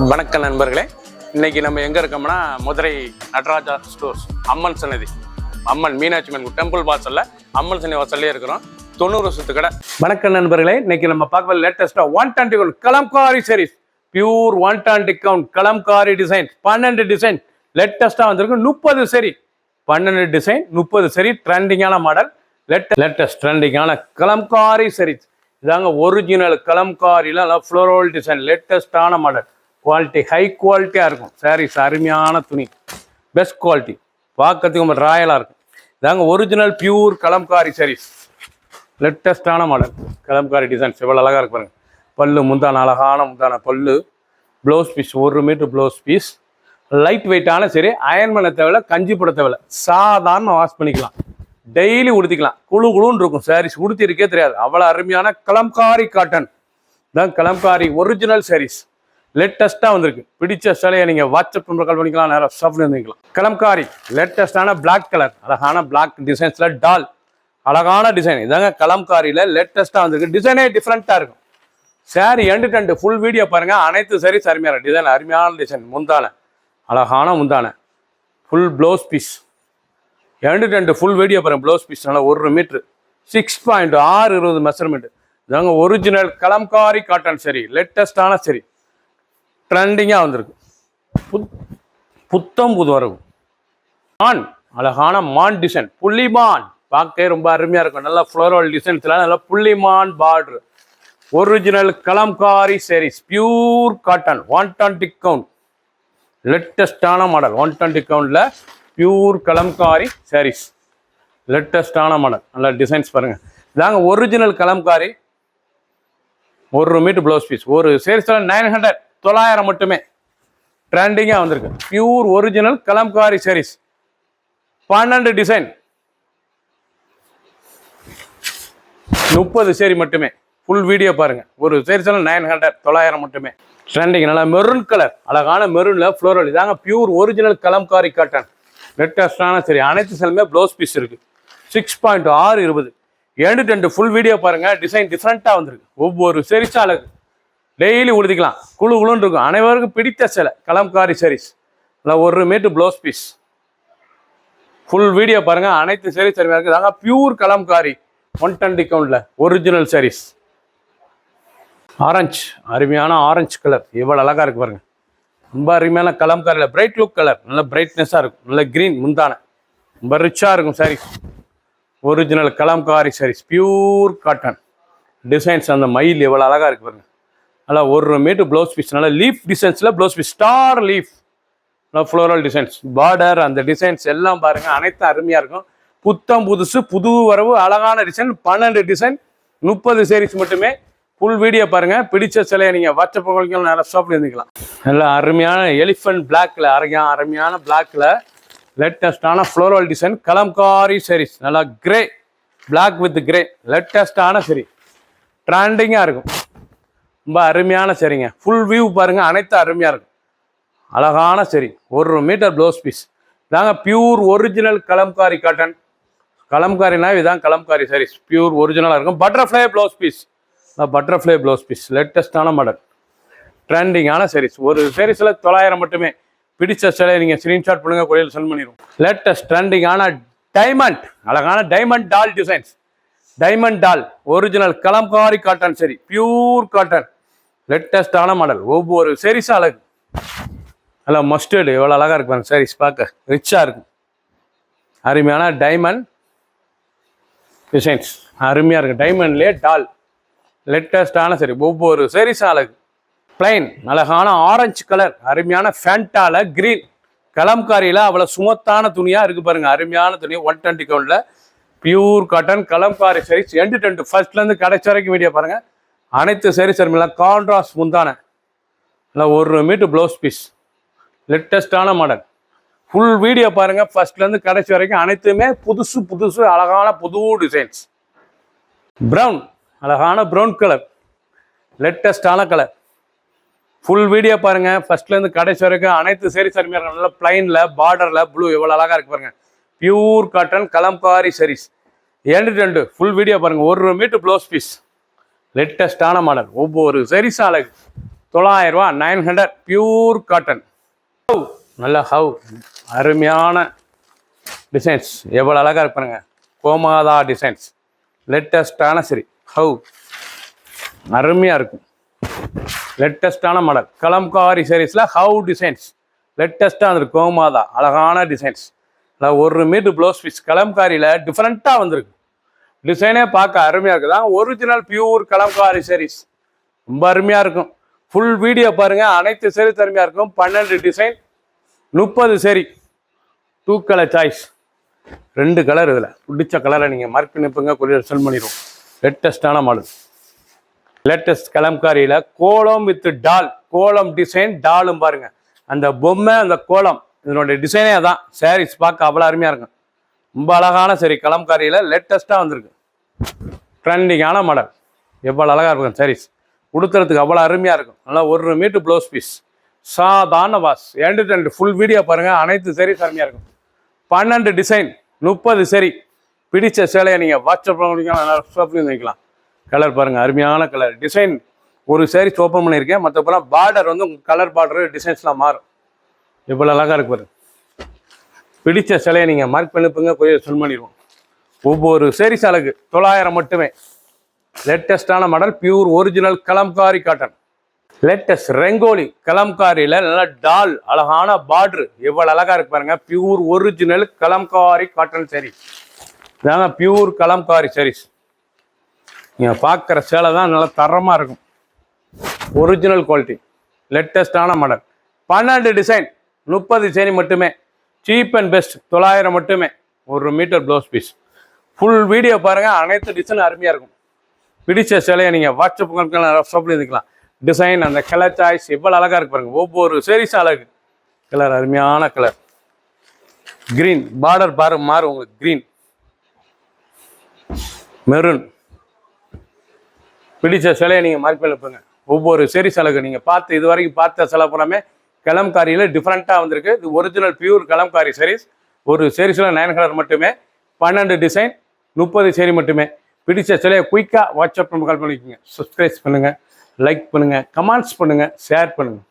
வணக்கம் நண்பர்களே, இன்னைக்கு நம்ம எங்க இருக்கோம்னா மதுரை நடராஜா ஸ்டோர்ஸ் அம்மன் சன்னதி, அம்மன் மீனாட்சி அம்மன் டெம்பிள் வாசல்ல அம்மன் சன்னதி வாசல்லே இருக்கிறோம். 90 வருஷத்து கடை. வணக்கம் நண்பர்களே, இன்னைக்கு நம்ம பார்க்க லேட்டஸ்டா 120 Kalamkari sarees, pure 120 count Kalamkari design, 12 design லேட்டஸ்டா வந்திருக்கு. 30 சரி 12 டிசைன் 30 சரி ட்ரெண்டிங்கான மாடல், லேட்டஸ்ட் ட்ரெண்டிங்கான கலம்காரி சாரீஸ். இதாங்க ஒரிஜினல் கலம்காரியில் ஃப்ளோரல் டிசைன், லேட்டஸ்டான மாடல், குவாலிட்டி ஹை குவாலிட்டியாக இருக்கும். சாரீஸ் அருமையான துணி, பெஸ்ட் குவாலிட்டி, பார்க்கறதுக்கு ரொம்ப ராயலாக இருக்கும். இதாங்க ஒரிஜினல் பியூர் கலம்காரி சாரீஸ், லேட்டஸ்டான மாடல் கலம்காரி டிசைன்ஸ். எவ்வளோ அழகாக இருக்கு பாருங்க. பல்லு முந்தான, அழகான முந்தான பல்லு, blouse piece 1 metre blouse piece, light வெயிட்டான சரி, அயன் பண்ண தேவையில்ல, கஞ்சி போட தேவையில்ல, சாதாரண வாஷ் பண்ணிக்கலாம், டெய்லி உடுத்திக்கலாம். குழுன்னு இருக்கும் சாரீஸ், உடுத்திருக்கே தெரியாது. அவ்வளோ அருமையான கலம்காரி காட்டன் தான் கலம்காரி ஒரிஜினல் சாரீஸ், லேட்டஸ்ட்டாக வந்திருக்கு. பிடிச்ச சிலையை நீங்கள் வாட்ஸ்அப் நம்பர் கால் பண்ணிக்கலாம், நேரம் ஷாப்ல இருந்துக்கலாம். கலம்காரி லேட்டஸ்டான பிளாக் கலர், அழகான பிளாக் டிசைன்ஸில் டால், அழகான டிசைன். இதாங்க கலம்காரியில் லேட்டஸ்ட்டாக வந்திருக்கு. டிசைனே டிஃப்ரெண்ட்டாக இருக்கும். Sorry end to end full video பாருங்கள். அனைத்து சாரீஸ் அருமையான டிசைன், அருமையான டிசைன். முந்தான அழகான முந்தான, full blouse piece end to end full video பாருங்கள். ப்ளவுஸ் பீஸ் நல்லா 1 மீட்ரு 6.620 மெஷர்மெண்ட். இதாங்க ஒரிஜினல் கலம்காரி காட்டன் சரி, லேட்டஸ்டான சரி, ட்ரெண்டிங்காக வந்திருக்கு. புத்தம் புது வரவு மான், அழகான மான் டிசைன், புள்ளிமான், பார்க்க ரொம்ப அருமையாக இருக்கும். நல்லா ஃப்ளோரல் டிசைன்ஸ்ல நல்லா புள்ளிமான் border, original Kalamkari sarees, pure cotton, 120 count, லேட்டஸ்டான மாடல். 120 கவுண்டில் பியூர் கலம்காரி சாரீஸ், லேட்டஸ்டான மாடல். நல்லா டிசைன்ஸ் பாருங்கள். இதாங்க original Kalamkari 1 metre blouse piece. ஒரு சாரீஸில் 900 900 மட்டுமே, ட்ரெண்டிங்காக வந்திருக்கு. Pure original Kalamkari sarees, 12 design 30 saree மட்டுமே. ஃபுல் வீடியோ பாருங்கள். ஒரு சாரீஸில் 900 900 மட்டுமே. ட்ரெண்டிங் நல்லா மெரூன் கலர், அழகான மெரூனில் ஃப்ளோரல். இதாங்க பியூர் ஒரிஜினல் கலம்காரி காட்டன், லேட்டஸ்டான சரி. அனைத்து செல்லுமே ப்ளவுஸ் பீஸ் இருக்குது. 6.620 எண்டு டெண்டு ஃபுல் வீடியோ பாருங்கள். டிசைன் டிஃப்ரெண்ட்டாக வந்திருக்கு. ஒவ்வொரு சாரீஸும் அழகு, டெய்லி உடுத்திக்கலாம், குழுன்னு இருக்கும். அனைவருக்கும் பிடித்த சிலை கலம்காரி சாரீஸ், இல்லை 1 metre blouse piece. Full video பாருங்கள். அனைத்து சாரீஸ் அருமையாக இருக்குது. இதாங்க பியூர் கலம்காரி 120 கவுண்டில் ஒரிஜினல் சாரீஸ். ஆரஞ்சு, அருமையான ஆரஞ்சு கலர், எவ்வளோ அழகாக இருக்குது பாருங்கள். ரொம்ப அருமையான கலம்காரியில் பிரைட் லுக் கலர், நல்ல பிரைட்னஸாக இருக்கும். நல்ல க்ரீன் முந்தான, ரொம்ப ரிச்சாக இருக்கும் sarees. Original Kalamkari sarees, pure cotton designs. அந்த மயில் எவ்வளோ அழகாக இருக்குது பாருங்கள். நல்லா 1 மீட்டர் ப்ளவுஸ் பீஸ், நல்லா லீஃப் டிசைன்ஸில் ப்ளவுஸ் பீஸ், ஸ்டார் லீஃப், நல்லா ஃப்ளோரல் டிசைன்ஸ், பார்டர், அந்த டிசைன்ஸ் எல்லாம் பாருங்கள். அனைத்தும் அருமையாக இருக்கும். புத்தம் புதுசு, புது வரவு, அழகான டிசைன், 12 டிசைன் 30 சாரீஸ் மட்டுமே. ஃபுல் வீடியோ பாருங்கள். பிடிச்ச சிலையை நீங்கள் வாட்ஸ்அப் பண்ணிக்கலாம், நல்லா ஷாப்பில் இருந்துக்கலாம். நல்லா அருமையான எலிஃபென்ட் பிளாக்ல, அருமையான பிளாக்ல லேட்டஸ்டான ஃப்ளோரல் டிசைன் கலம்காரி சாரீஸ். நல்லா கிரே, பிளாக் வித் கிரே, லேட்டஸ்டான சரி, ட்ரெண்டிங்காக இருக்கும். ரொம்ப அருமையான சரிங்க. ஃபுல் வியூ பாருங்கள். அனைத்தும் அருமையாக இருக்கும். அழகான சரி, 1 மீட்டர் ப்ளவுஸ் பீஸ். இதாங்க பியூர் ஒரிஜினல் கலம்காரி காட்டன். கலம்காரினா இதான் கலம்காரி சாரீஸ், பியூர் ஒரிஜினலாக இருக்கும். Butterfly blouse piece, butterfly blouse piece, லேட்டஸ்டான மாடல், ட்ரெண்டிங்கான சாரீஸ். ஒரு சாரீஸில் 900 மட்டுமே. பிடிச்ச சிலையை நீங்கள் ஸ்க்ரீன்ஷாட் பண்ணுங்கள், கொரியர் சென்ட் பண்ணிடுவோம். லேட்டஸ்ட் ட்ரெண்டிங்கான டைமண்ட், அழகான டைமண்ட் டால் டிசைன்ஸ், டைமண்ட் டால் ஒரிஜினல் கலம்காரி காட்டன் சரி, பியூர் காட்டன், லேட்டஸ்டான மாடல். ஒவ்வொரு சாரீஸும் அழகு. நல்லா மஸ்டர்டு, எவ்வளோ அழகாக இருக்கு சாரீஸ், பார்க்க ரிச்சாக இருக்கும். அருமையான டைமண்ட் டிசைன்ஸ், அருமையாக இருக்குது. டைமண்ட்லேயே டால், லேட்டஸ்டான சரி. ஒவ்வொரு சாரீஸும் அழகு. பிளைன், அழகான ஆரஞ்சு கலர், அருமையான ஃபேண்டால கிரீன், கலம்காரியில் அவ்வளோ சுமத்தான துணியாக இருக்குது பாருங்கள். அருமையான துணி, 120 கவுண்டில் pure cotton Kalamkari saris. End to end ஃபர்ஸ்ட்லேருந்து கடைசி வரைக்கும் வீடியோ பாருங்கள். அனைத்து சாரீஸ் அருமையாக கான்ட்ராஸ்ட் முந்தான, இல்லை 1 மீட்டர் ப்ளவுஸ் பீஸ், லேட்டஸ்டான மாடல். ஃபுல் வீடியோ பாருங்கள். ஃபர்ஸ்ட்லேருந்து கடைசி வரைக்கும் அனைத்துமே புதுசு புதுசு, அழகான புது டிசைன்ஸ். ப்ரௌன், அழகான ப்ரௌன் கலர், லேட்டஸ்டான கலர். ஃபுல் வீடியோ பாருங்கள். ஃபர்ஸ்ட்லேருந்து கடைசி வரைக்கும் அனைத்து சாரீஸ் அருமையாக இருக்கும். நல்லா பிளைனில் பார்டரில் ப்ளூ, எவ்வளோ அழகாக இருக்குது பாருங்கள். Pure cotton Kalamkari saris. End to end full video பாருங்கள். 1 மீட்டர் ப்ளவுஸ் பீஸ், லேட்டஸ்டான மாடல். ஒவ்வொரு சாரீஸும் அழகு. 900 ரூபா 900 பியூர் காட்டன். நல்ல ஹவ் அருமையான டிசைன்ஸ் எவ்வளோ அழகாக இருப்பாருங்க. கோமாதா டிசைன்ஸ் லேட்டஸ்டான சரி ஹவ் அருமையாக இருக்கும். லேட்டஸ்டான மாடல் கலம்காரி சாரீஸில் ஹவ் டிசைன்ஸ் லேட்டஸ்ட்டாக வந்துருக்கு. கோமாதா அழகான டிசைன்ஸ். இல்லை 1 மீட்டர் ப்ளவுஸ் பீஸ் கலம்காரியில் டிஃப்ரெண்ட்டாக வந்திருக்கு. டிசைனே பார்க்க அருமையாக இருக்குது. தான் ஒரிஜினல் பியூர் கலம்காரி சாரீஸ் ரொம்ப அருமையாக இருக்கும். ஃபுல் வீடியோ பாருங்கள். அனைத்து சாரீஸ் அருமையாக இருக்கும். 12 design 30 sorry 2 colour choice. 2 colour இதில் பிடிச்ச கலரை நீங்கள் மார்க் பண்ணி நிற்பங்க. கொரியர் சென்ட் பண்ணிடுவோம். லேட்டஸ்டான மாடல் லேட்டஸ்ட் கலம்காரியில் கோலம் வித் டால். கோலம் டிசைன் டாலும் பாருங்கள். அந்த பொம்மை அந்த கோலம் இதனுடைய டிசைனே அதான். சாரீஸ் பார்க்க அவ்வளோ அருமையாக இருக்கும். ரொம்ப அழகான சரி கலம்காரியில் லேட்டஸ்ட்டாக வந்திருக்கு. ட்ரெண்டிங்கான மாடல் எவ்வளோ அழகாக இருக்கும். சாரீஸ் உடுத்துறதுக்கு அவ்வளோ அருமையாக இருக்கும். நல்லா 1 மீட்டர் ப்ளவுஸ் பீஸ் சாதாரண வாஸ். 2 ஃபுல் வீடியோ பாருங்கள். அனைத்து சாரீஸ் அருமையாக இருக்கும். 12 டிசைன் 30 சாரி. பிடிச்ச சேலையை நீங்கள் வாட்ஸ்அப் பண்ணிக்கலாம். வைக்கலாம். கலர் பாருங்கள் அருமையான கலர் டிசைன். ஒரு சாரீஸ் ஓப்பன் பண்ணியிருக்கேன். மற்றப்பெல்லாம் பார்டர் வந்து கலர் பார்டர் டிசைன்ஸ்லாம் மாறும். இவ்வளோ அழகாக இருக்கு பாருங்க. பிடிச்ச சிலையை நீங்கள் மார்க் பண்ணிப்பீங்க. கொரியர் சென்ட் பண்ணிடுவோம். ஒவ்வொரு சாரீஸ் அழகு 900 மட்டுமே. லேட்டஸ்டான model pure original Kalamkari cotton. Latest rangoli கலம்காரியில் நல்லா டால் அழகான பார்டரு எவ்வளோ அழகாக இருக்கு பாருங்க. Pure original Kalamkari cotton saree இதாங்க. பியூர் கலம்காரி சாரீஸ் நீங்கள் பார்க்குற சேலை தான் நல்லா தரமாக இருக்கும். ஒரிஜினல் குவாலிட்டி லேட்டஸ்டான மாடல். 12 டிசைன் 30 சாரி மட்டுமே. சீப் அண்ட் பெஸ்ட் 900 மட்டுமே. 1 metre blouse piece. Full video பாருங்கள். அனைத்து டிசைன் அருமையாக இருக்கும். பிடிச்ச சேலையை நீங்கள் வாட்ஸ்அப் இருக்கலாம். டிசைன் அந்த கலர் சாய்ஸ் எவ்வளோ அழகாக இருக்கு பாருங்கள். ஒவ்வொரு சாரீஸும் அழகு. கலர் அருமையான கலர். க்ரீன் பார்டர் மாறும் உங்களுக்கு. Green maroon. பிடிச்ச சிலையை நீங்கள் மார்க் பண்ணி வைப்பீங்க. ஒவ்வொரு சாரீஸ் அழகு. நீங்கள் பார்த்து இது வரைக்கும் பார்த்த சிலை புறமே கலம்காரியில் டிஃப்ரெண்ட்டாக வந்திருக்கு. இது ஒரிஜினல் பியூர் கலம்காரி சாரீஸ். ஒரு சாரீஸில் 900 மட்டுமே. 12 டிசைன் 30 சாரி மட்டுமே. பிடிச்ச சிலையை குயிக்காக வாட்ஸ்அப் கால் பண்ணிக்கோங்க. சப்ஸ்கிரைப் பண்ணுங்கள், லைக் பண்ணுங்கள், கமெண்ட்ஸ் பண்ணுங்கள், ஷேர் பண்ணுங்கள்.